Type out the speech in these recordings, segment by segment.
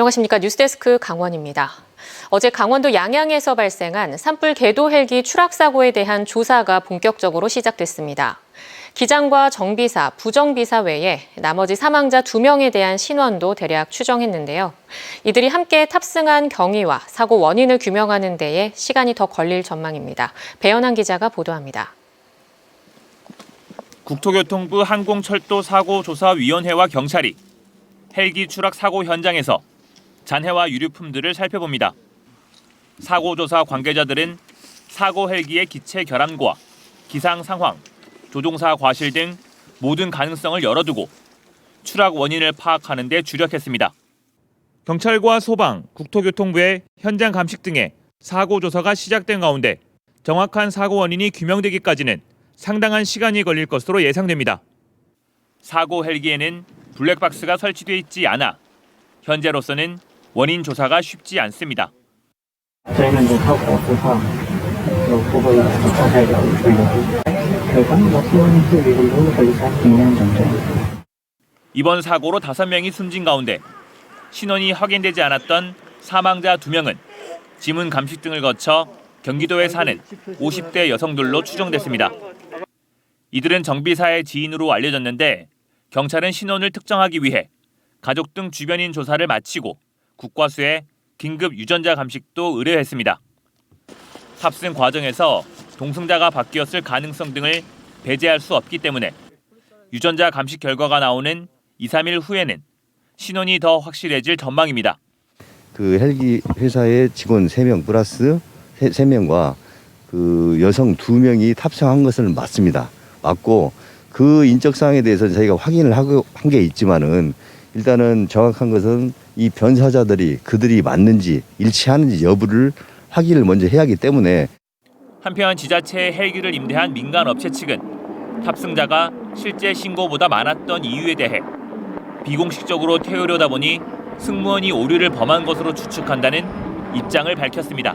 안녕하십니까. 뉴스데스크 강원입니다. 어제 강원도 양양에서 발생한 산불 궤도 헬기 추락 사고에 대한 조사가 본격적으로 시작됐습니다. 기장과 정비사, 부정비사 외에 나머지 사망자 2명에 대한 신원도 대략 추정했는데요. 이들이 함께 탑승한 경위와 사고 원인을 규명하는 데에 시간이 더 걸릴 전망입니다. 배연한 기자가 보도합니다. 국토교통부 항공철도사고조사위원회와 경찰이 헬기 추락 사고 현장에서 잔해와 유류품들을 살펴봅니다. 사고조사 관계자들은 사고 헬기의 기체 결함과 기상 상황, 조종사 과실 등 모든 가능성을 열어두고 추락 원인을 파악하는 데 주력했습니다. 경찰과 소방, 국토교통부의 현장 감식 등의 사고 조사가 시작된 가운데 정확한 사고 원인이 규명되기까지는 상당한 시간이 걸릴 것으로 예상됩니다. 사고 헬기에는 블랙박스가 설치돼 있지 않아 현재로서는 원인 조사가 쉽지 않습니다. 저희는 이제 사고 조사 보고 조사하려고 있습니다. 결과는 수원 수리로 걸리서 2년 정도. 이번 사고로 5명이 숨진 가운데 신원이 확인되지 않았던 사망자 2명은 지문 감식 등을 거쳐 경기도에 사는 50대 여성들로 추정됐습니다. 이들은 정비사의 지인으로 알려졌는데 경찰은 신원을 특정하기 위해 가족 등 주변인 조사를 마치고 국과수에 긴급 유전자 감식도 의뢰했습니다. 탑승 과정에서 동승자가 바뀌었을 가능성 등을 배제할 수 없기 때문에 유전자 감식 결과가 나오는 2, 3일 후에는 신원이 더 확실해질 전망입니다. 그 헬기 회사의 직원 3명 플러스 3명과 그 여성 2명이 탑승한 것은 맞습니다. 맞고 그 인적 사항에 대해서 저희가 확인을 한 게 있지만은 일단은 정확한 것은 이 변사자들이 그들이 맞는지 일치하는지 여부를 확인을 먼저 해야 하기 때문에. 한편 지자체에 헬기를 임대한 민간 업체 측은 탑승자가 실제 신고보다 많았던 이유에 대해 비공식적으로 태우려다 보니 승무원이 오류를 범한 것으로 추측한다는 입장을 밝혔습니다.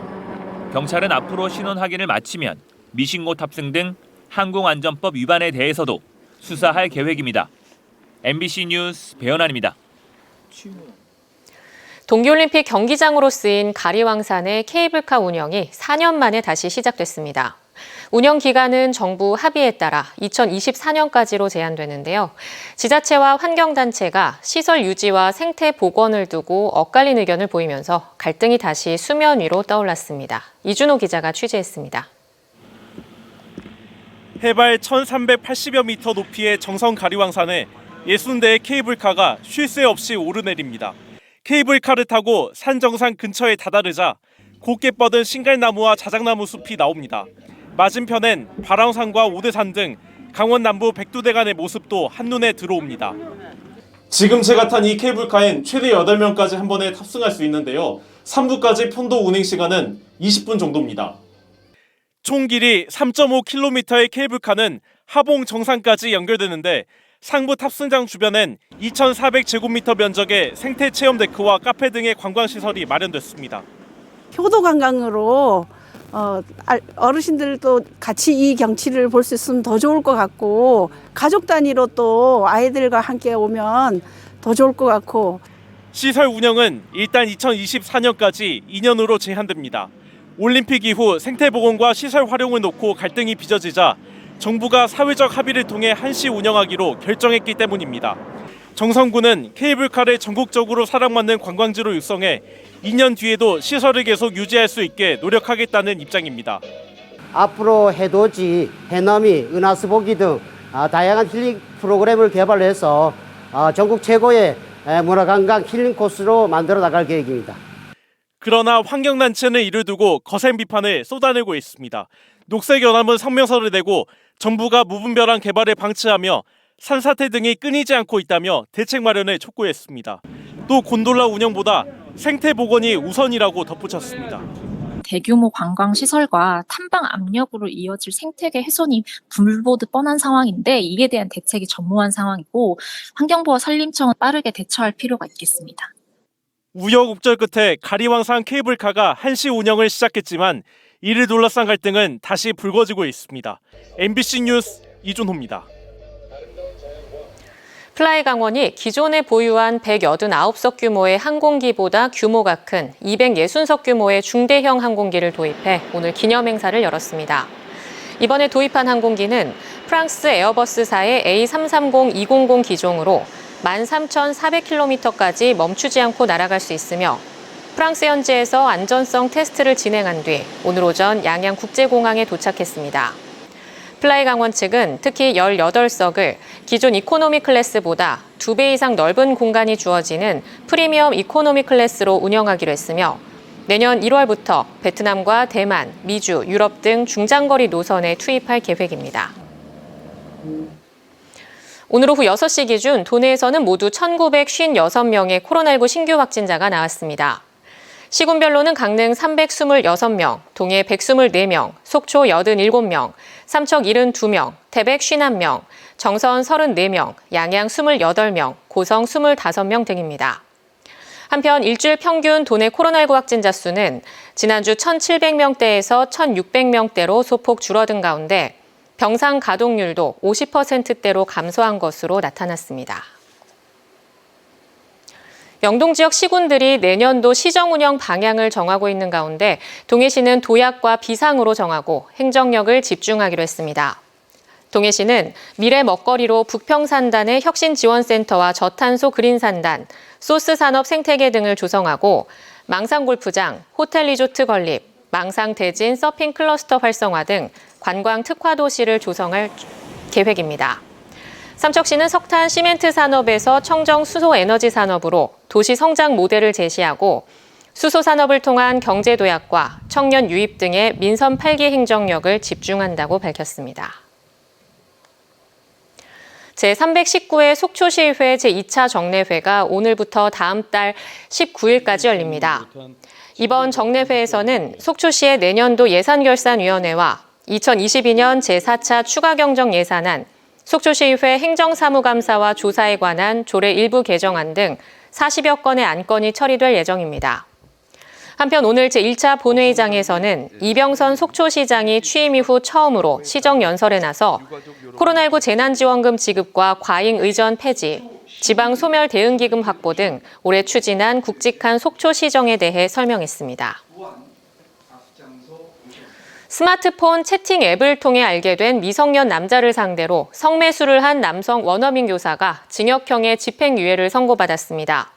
경찰은 앞으로 신원 확인을 마치면 미신고 탑승 등 항공안전법 위반에 대해서도 수사할 계획입니다. MBC 뉴스 배연환입니다. 동계올림픽 경기장으로 쓰인 가리왕산의 케이블카 운영이 4년 만에 다시 시작됐습니다. 운영 기간은 정부 합의에 따라 2024년까지로 제한되는데요. 지자체와 환경단체가 시설 유지와 생태 복원을 두고 엇갈린 의견을 보이면서 갈등이 다시 수면 위로 떠올랐습니다. 이준호 기자가 취재했습니다. 해발 1,380여 미터 높이의 정선 가리왕산에 60대의 케이블카가 쉴 새 없이 오르내립니다. 케이블카를 타고 산 정상 근처에 다다르자 곱게 뻗은 신갈나무와 자작나무 숲이 나옵니다. 맞은편엔 발왕산과 오대산 등 강원 남부 백두대간의 모습도 한눈에 들어옵니다. 지금 제가 탄 이 케이블카엔 최대 8명까지 한 번에 탑승할 수 있는데요. 3부까지 편도 운행 시간은 20분 정도입니다. 총 길이 3.5km의 케이블카는 하봉 정상까지 연결되는데 상부 탑승장 주변엔 2,400제곱미터 면적의 생태 체험 데크와 카페 등의 관광시설이 마련됐습니다. 효도 관광으로 어르신들도 같이 이 경치를 볼 수 있으면 더 좋을 것 같고 가족 단위로 또 아이들과 함께 오면 더 좋을 것 같고. 시설 운영은 일단 2024년까지 2년으로 제한됩니다. 올림픽 이후 생태보건과 시설 활용을 놓고 갈등이 빚어지자 정부가 사회적 합의를 통해 한시 운영하기로 결정했기 때문입니다. 정선구는 케이블카를 전국적으로 사랑받는 관광지로 육성해 2년 뒤에도 시설을 계속 유지할 수 있게 노력하겠다는 입장입니다. 앞으로 해돋이, 해넘이, 은하수보기 등 다양한 힐링 프로그램을 개발해서 전국 최고의 문화관광 힐링 코스로 만들어 나갈 계획입니다. 그러나 환경단체는 이를 두고 거센 비판을 쏟아내고 있습니다. 녹색연합은 성명서를 내고 정부가 무분별한 개발을 방치하며 산사태 등이 끊이지 않고 있다며 대책 마련을 촉구했습니다. 또 곤돌라 운영보다 생태 복원이 우선이라고 덧붙였습니다. 대규모 관광시설과 탐방 압력으로 이어질 생태계 훼손이 불보듯 뻔한 상황인데 이에 대한 대책이 전무한 상황이고 환경부와 산림청은 빠르게 대처할 필요가 있겠습니다. 우여곡절 끝에 가리왕산 케이블카가 한시 운영을 시작했지만 이를 둘러싼 갈등은 다시 불거지고 있습니다. MBC 뉴스 이준호입니다. 플라이 강원이 기존에 보유한 189석 규모의 항공기보다 규모가 큰 260석 규모의 중대형 항공기를 도입해 오늘 기념 행사를 열었습니다. 이번에 도입한 항공기는 프랑스 에어버스사의 A330-200 기종으로 13,400km까지 멈추지 않고 날아갈 수 있으며 프랑스 현지에서 안전성 테스트를 진행한 뒤 오늘 오전 양양국제공항에 도착했습니다. 플라이 강원 측은 특히 18석을 기존 이코노미 클래스보다 2배 이상 넓은 공간이 주어지는 프리미엄 이코노미 클래스로 운영하기로 했으며 내년 1월부터 베트남과 대만, 미주, 유럽 등 중장거리 노선에 투입할 계획입니다. 오늘 오후 6시 기준 도내에서는 모두 1,956명의 코로나19 신규 확진자가 나왔습니다. 시군별로는 강릉 326명, 동해 124명, 속초 87명, 삼척 72명, 태백 51명, 정선 34명, 양양 28명, 고성 25명 등입니다. 한편 일주일 평균 도내 코로나19 확진자 수는 지난주 1,700명대에서 1,600명대로 소폭 줄어든 가운데 병상 가동률도 50%대로 감소한 것으로 나타났습니다. 영동 지역 시군들이 내년도 시정 운영 방향을 정하고 있는 가운데 동해시는 도약과 비상으로 정하고 행정력을 집중하기로 했습니다. 동해시는 미래 먹거리로 북평산단의 혁신지원센터와 저탄소 그린산단, 소스산업 생태계 등을 조성하고 망상골프장, 호텔 리조트 건립, 망상대진 서핑 클러스터 활성화 등 관광 특화 도시를 조성할 계획입니다. 삼척시는 석탄 시멘트 산업에서 청정 수소 에너지 산업으로 도시 성장 모델을 제시하고 수소 산업을 통한 경제 도약과 청년 유입 등의 민선 8기 행정력을 집중한다고 밝혔습니다. 제319회 속초시의회 제2차 정례회가 오늘부터 다음 달 19일까지 열립니다. 이번 정례회에서는 속초시의 내년도 예산결산위원회와 2022년 제4차 추가경정 예산안, 속초시의회 행정사무감사와 조사에 관한 조례 일부 개정안 등 40여 건의 안건이 처리될 예정입니다. 한편 오늘 제1차 본회의장에서는 이병선 속초시장이 취임 이후 처음으로 시정연설에 나서 코로나19 재난지원금 지급과 과잉 의전 폐지, 지방 소멸 대응기금 확보 등 올해 추진한 굵직한 속초시정에 대해 설명했습니다. 스마트폰 채팅 앱을 통해 알게 된 미성년 남자를 상대로 성매수를 한 남성 원어민 교사가 징역형의 집행유예를 선고받았습니다.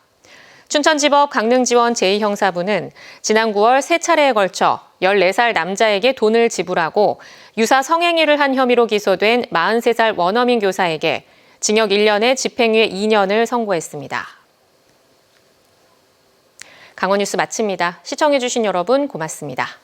춘천지법 강릉지원 제2형사부는 지난 9월 3차례에 걸쳐 14살 남자에게 돈을 지불하고 유사 성행위를 한 혐의로 기소된 43살 원어민 교사에게 징역 1년에 집행유예 2년을 선고했습니다. 강원뉴스 마칩니다. 시청해주신 여러분 고맙습니다.